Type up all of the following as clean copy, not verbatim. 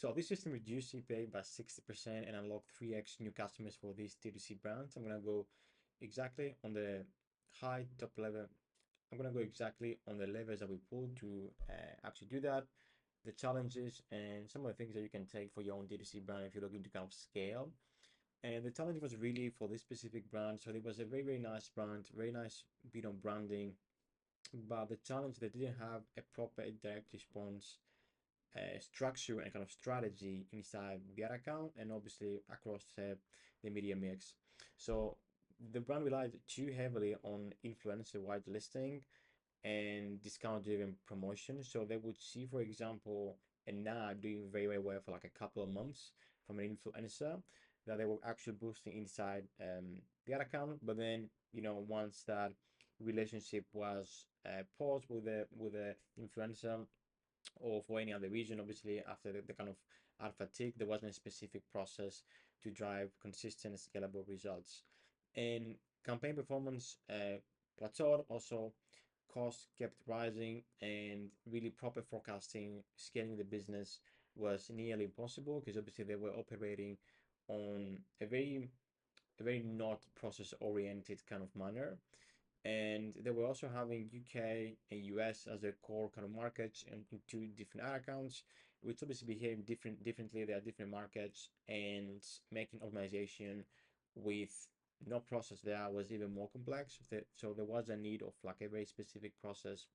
So this system reduced CPA by 60% and unlocked 3x new customers for these DTC brands. I'm gonna go exactly on the high top level. I'm gonna go exactly on the levers that we pulled to actually do that, the challenges, and some of the things that you can take for your own DTC brand if you're looking to kind of scale. And the challenge was really for this specific brand. So it was a very, very nice brand, very nice bit of branding. But the challenge, they didn't have a proper direct response structure and kind of strategy inside their account and obviously across the media mix. So the brand relied too heavily on influencer wide listing and discount driven promotion. So they would see, for example, an ad doing very, very well for like a couple of months from an influencer that they were actually boosting inside their account. But then, once that relationship was paused with the influencer, or for any other region, obviously after the kind of ad fatigue, there wasn't a specific process to drive consistent scalable results. And campaign performance plateaued. Also, costs kept rising, and really proper forecasting, scaling the business was nearly impossible because obviously they were operating on a very not process oriented kind of manner. And they were also having UK and US as their core kind of markets and in two different ad accounts, which obviously behave differently. They are different markets, and making optimization with no process there was even more complex. So there was a need of like a very specific process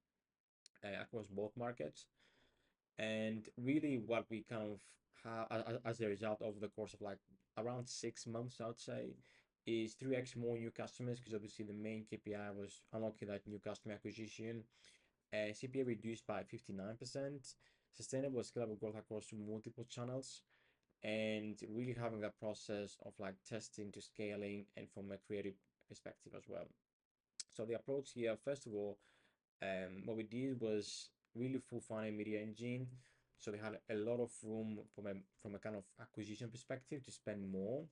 across both markets. And really, what we kind of have as a result over the course of like around 6 months, I would say, is 3x more new customers because obviously the main KPI was unlocking that new customer acquisition. CPA reduced by 59%, sustainable scalable growth across multiple channels, and really having that process of like testing to scaling and from a creative perspective as well. So the approach here, first of all, what we did was really full funnel media engine. So they had a lot of room from a kind of acquisition perspective to spend more,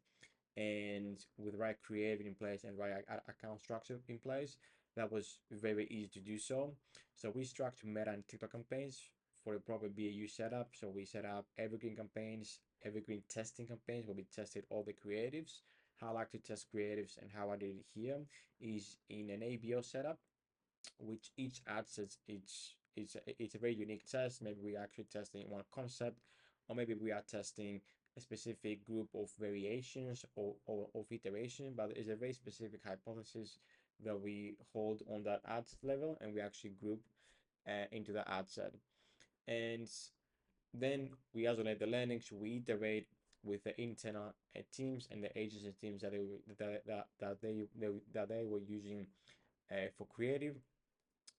and with right creative in place and right account structure in place, that was very easy to do so. So we structured Meta and TikTok campaigns for a proper BAU setup. So we set up evergreen campaigns, evergreen testing campaigns where we tested all the creatives. How I like to test creatives and how I did it here is in an ABO setup, which each ad sets it's a very unique test. Maybe we are actually testing one concept, or maybe we are testing a specific group of variations or of iteration, but it's a very specific hypothesis that we hold on that ad level, and we actually group into the ad set. And then we isolate the learnings, we iterate with the internal teams and the agency teams that they were using for creative.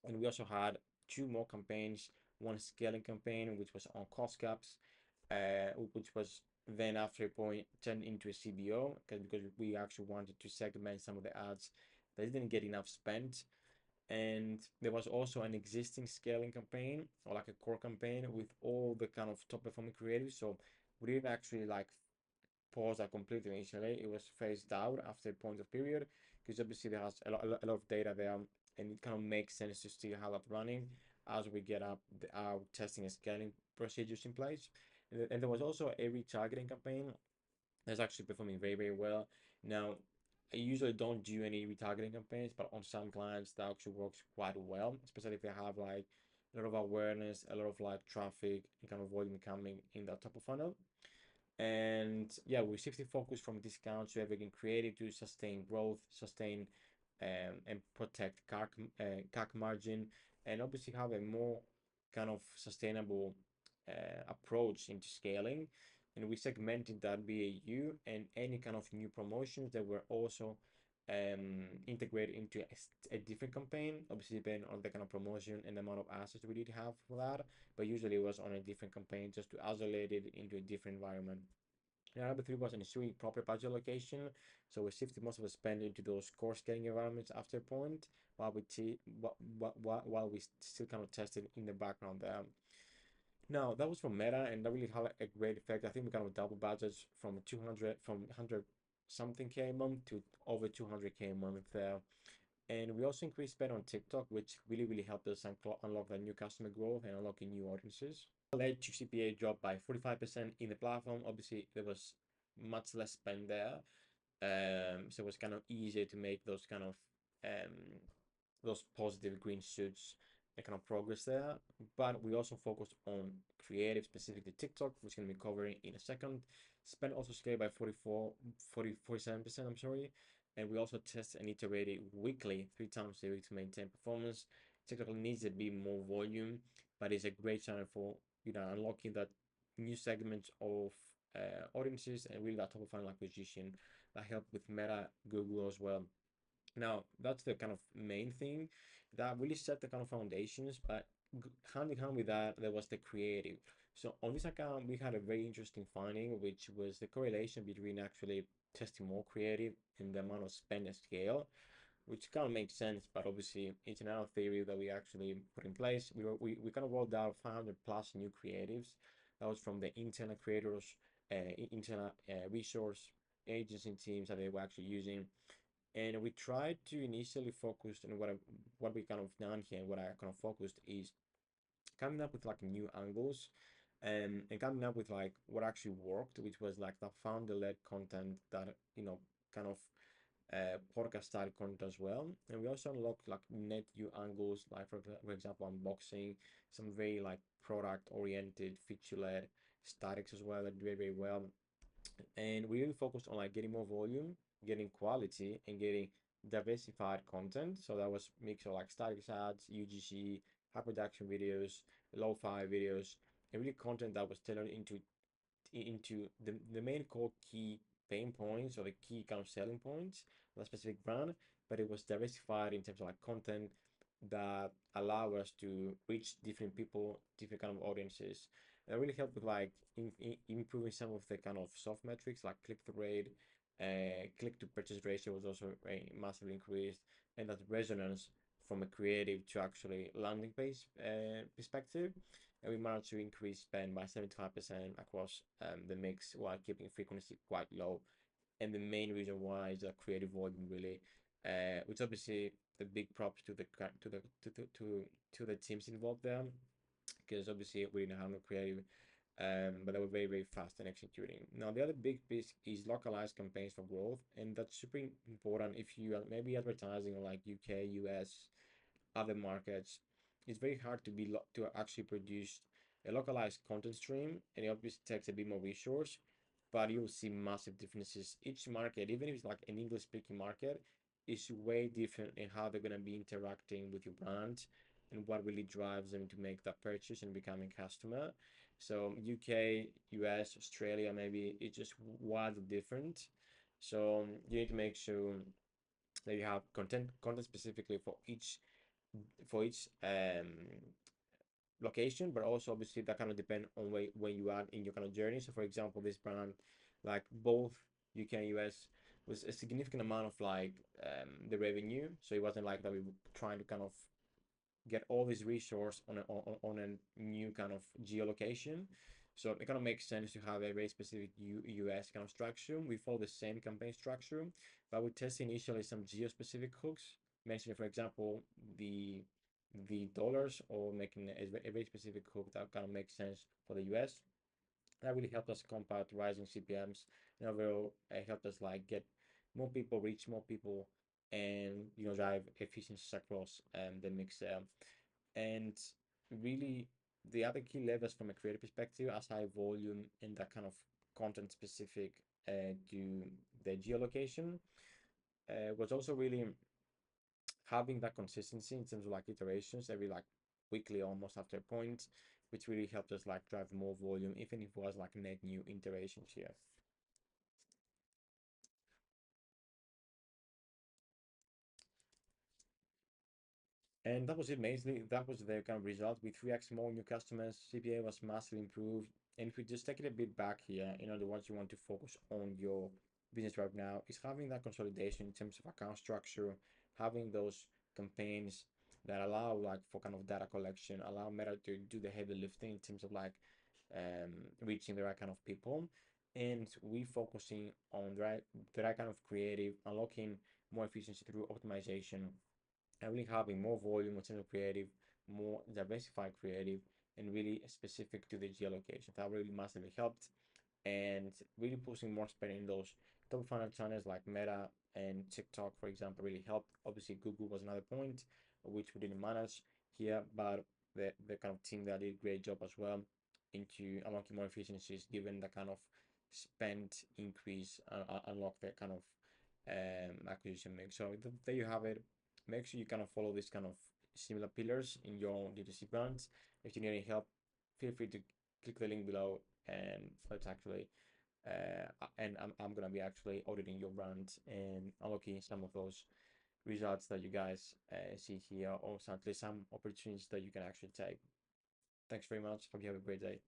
And we also had two more campaigns, one scaling campaign, which was on cost caps, which was then after a point turned into a CBO because we actually wanted to segment some of the ads that didn't get enough spent. And there was also an existing scaling campaign or like a core campaign with all the kind of top performing creatives. So we didn't actually like pause that completely initially. It was phased out after a point of period because obviously there has a lot of data there, and it kind of makes sense to still have that running as we get up our testing and scaling procedures in place. And there was also a retargeting campaign that's actually performing very, very well. Now, I usually don't do any retargeting campaigns, but on some clients that actually works quite well, especially if they have like a lot of awareness, a lot of like traffic and kind of volume coming in that top of funnel. And yeah, we shifted focus from discount to everything creative to sustain growth, sustain and protect CAC margin, and obviously have a more kind of sustainable approach into scaling. And we segmented that BAU and any kind of new promotions that were also integrated into a different campaign, obviously depending on the kind of promotion and the amount of assets we did have for that, but usually it was on a different campaign just to isolate it into a different environment. And number three was ensuring proper budget allocation. So we shifted most of the spend into those core scaling environments after a point, while we still kind of tested in the background there. Now that was from Meta, and that really had a great effect. I think we kind of double budgets from 100 something K a month to over 200K a month there. And we also increased spend on TikTok, which really, really helped us unlock that new customer growth and unlocking new audiences. led to CPA drop by 45% in the platform. Obviously, there was much less spend there. So it was kind of easier to make those positive green shoots and kind of progress there. But we also focused on creative, specifically TikTok, which we're going to be covering in a second. Spend also scaled by 47%, I'm sorry. And we also test and iterated weekly, 3 times a week to maintain performance. TikTok needs a bit more volume, but it's a great channel for unlocking that new segment of audiences and really that top of funnel acquisition that help with Meta, Google as well. Now, that's the kind of main thing that really set the kind of foundations, but hand in hand with that, there was the creative. So on this account, we had a very interesting finding, which was the correlation between actually testing more creative and the amount of spend and scale, which kind of makes sense, but obviously it's another theory that we actually put in place. We kind of rolled out 500 plus new creatives. That was from the internal creators, internal resource agency teams that they were actually using, and we tried to initially focus on what we kind of done here. What I kind of focused is coming up with like new angles, and coming up with like what actually worked, which was like the founder-led content that kind of podcast style content as well. And we also unlocked like net new angles, like for example, unboxing, some very like product oriented, feature led statics as well that do very, very well. And we really focused on like getting more volume, getting quality, and getting diversified content. So that was mix of like static ads, UGC, high production videos, lo-fi videos, and really content that was tailored into the main core key pain points or the key kind of selling points of a specific brand, but it was diversified in terms of like content that allow us to reach different people, different kind of audiences. That really helped with like improving some of the kind of soft metrics like click-through rate, click to purchase ratio was also massively increased, and that resonance from a creative to actually landing page perspective. And we managed to increase spend by 75% across the mix while keeping frequency quite low. And the main reason why is the creative volume really, which obviously the big props to the teams involved there, because obviously we didn't have no creative, but they were very, very fast in executing. Now, the other big piece is localized campaigns for growth, and that's super important if you are maybe advertising on like UK, US, other markets. It's very hard to actually produce a localized content stream, and it obviously takes a bit more resource, but you'll see massive differences. Each market, even if it's like an English speaking market, is way different in how they're going to be interacting with your brand and what really drives them to make that purchase and becoming customer. So UK, US, Australia, maybe it's just wildly different. So you need to make sure that you have content specifically for each location, but also obviously that kind of depend on where you are in your kind of journey. So for example, this brand, like both UK and US, was a significant amount of like the revenue. So it wasn't like that we were trying to kind of get all this resource on a new kind of geolocation. So it kind of makes sense to have a very specific US kind of structure. We follow the same campaign structure, but we test initially some geo-specific hooks, mentioning, for example, the dollars, or making a very specific hook that kind of makes sense for the US. That really helped us combat rising CPMs, and overall it helped us like get more people, reach more people, and drive efficiencies across the mix. And really, the other key levers from a creative perspective, as high volume and that kind of content specific to the geolocation, was also really having that consistency in terms of like iterations every like weekly almost after a point, which really helped us like drive more volume, even if it was like net new iterations here. And that was it mainly. That was the kind of result with 3x more new customers. CPA was massively improved. And if we just take it a bit back here, the ones you want to focus on your business right now is having that consolidation in terms of account structure, having those campaigns that allow like for kind of data collection, allow Meta to do the heavy lifting in terms of like reaching the right kind of people. And we focusing on the right kind of creative, unlocking more efficiency through optimization, and really having more volume in terms of creative, more diversified creative, and really specific to the geolocation. That really massively helped, and really pushing more spending in those top funnel channels like Meta and TikTok, for example, really helped. Obviously, Google was another point, which we didn't manage here, but the kind of team that did a great job as well into unlocking more efficiencies given the kind of spend increase, unlock the kind of acquisition mix. So there you have it. Make sure you kind of follow this kind of similar pillars in your own DTC brands. If you need any help, feel free to click the link below, and let's actually and I'm gonna be actually auditing your brand and unlocking some of those results that you guys see here, or certainly some opportunities that you can actually take. Thanks very much. Hope you have a great day.